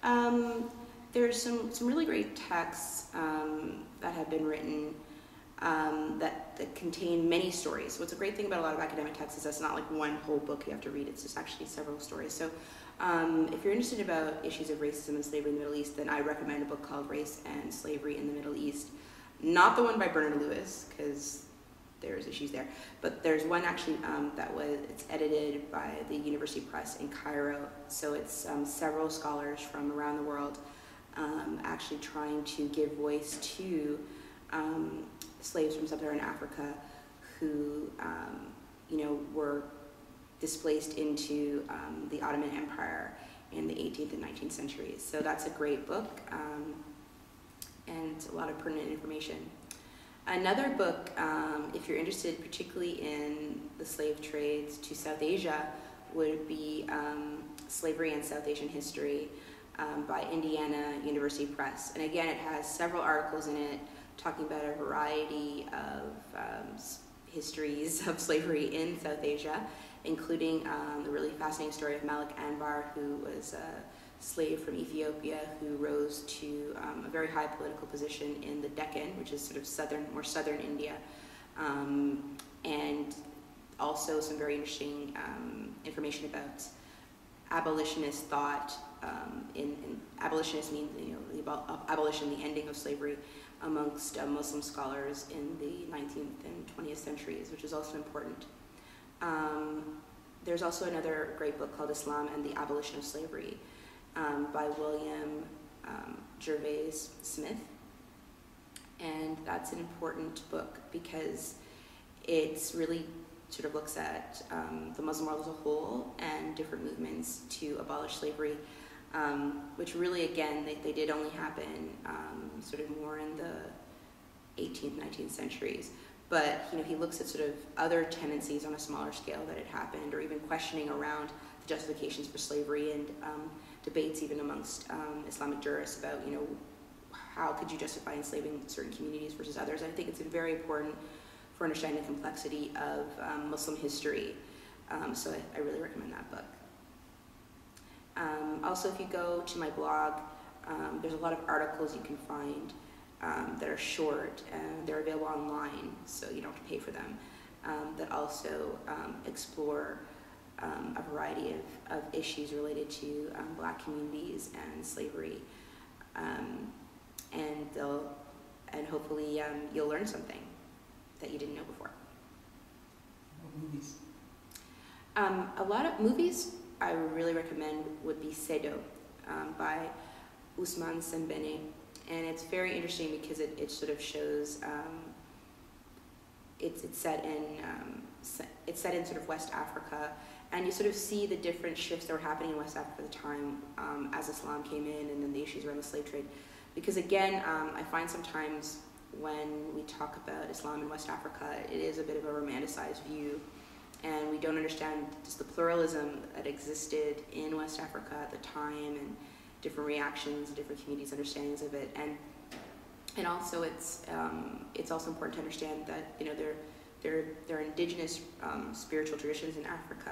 Um, there's some really great texts that have been written that contain many stories. What's a great thing about a lot of academic texts is that's not like one whole book you have to read, it's just actually several stories. So if you're interested about issues of racism and slavery in the Middle East, then I recommend a book called Race and Slavery in the Middle East. Not the one by Bernard Lewis, because there's issues there, but there's one actually it's edited by the University Press in Cairo, so it's several scholars from around the world actually trying to give voice to slaves from sub-Saharan Africa who were displaced into the Ottoman Empire in the 18th and 19th centuries. So that's a great book and a lot of pertinent information. Another book, if you're interested particularly in the slave trades to South Asia, would be Slavery and South Asian History by Indiana University Press. And again, it has several articles in it talking about a variety of histories of slavery in South Asia, including the really fascinating story of Malik Anbar, who was a slave from Ethiopia who rose to a very high political position in the Deccan, which is sort of more southern India, and also some very interesting information about abolitionist thought. In abolitionists means abolition, the ending of slavery, amongst Muslim scholars in the 19th and 20th centuries, which is also important. There's also another great book called Islam and the Abolition of Slavery by William Gervais Smith. And that's an important book because it's really sort of looks at the Muslim world as a whole and different movements to abolish slavery, which really, again, they did only happen sort of more in the 18th, 19th centuries. But he looks at sort of other tendencies on a smaller scale that had happened, or even questioning around the justifications for slavery and debates even amongst Islamic jurists about how could you justify enslaving certain communities versus others. I think it's very important for understanding the complexity of Muslim history. So I really recommend that book. Also, if you go to my blog, there's a lot of articles you can find that are short and they're available online, so you don't have to pay for them, that also explore a variety of issues related to Black communities and slavery, and hopefully you'll learn something that you didn't know before. What movies? A lot of movies I really recommend would be Sedo by Ousmane Sembene, and it's very interesting because it sort of shows it's set in sort of West Africa, and you sort of see the different shifts that were happening in West Africa at the time as Islam came in, and then the issues around the slave trade. Because again, I find sometimes when we talk about Islam in West Africa, it is a bit of a romanticized view, and we don't understand just the pluralism that existed in West Africa at the time, and different reactions, different communities' understandings of it, and also it's also important to understand that there are indigenous spiritual traditions in Africa,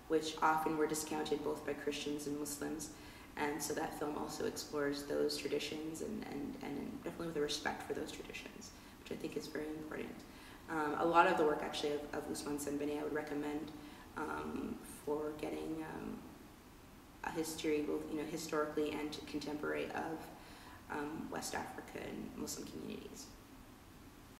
which often were discounted both by Christians and Muslims, and so that film also explores those traditions and definitely with a respect for those traditions, which I think is very important. A lot of the work actually of Ousmane Sembene I would recommend for getting a history, both historically and contemporary, of West African Muslim communities.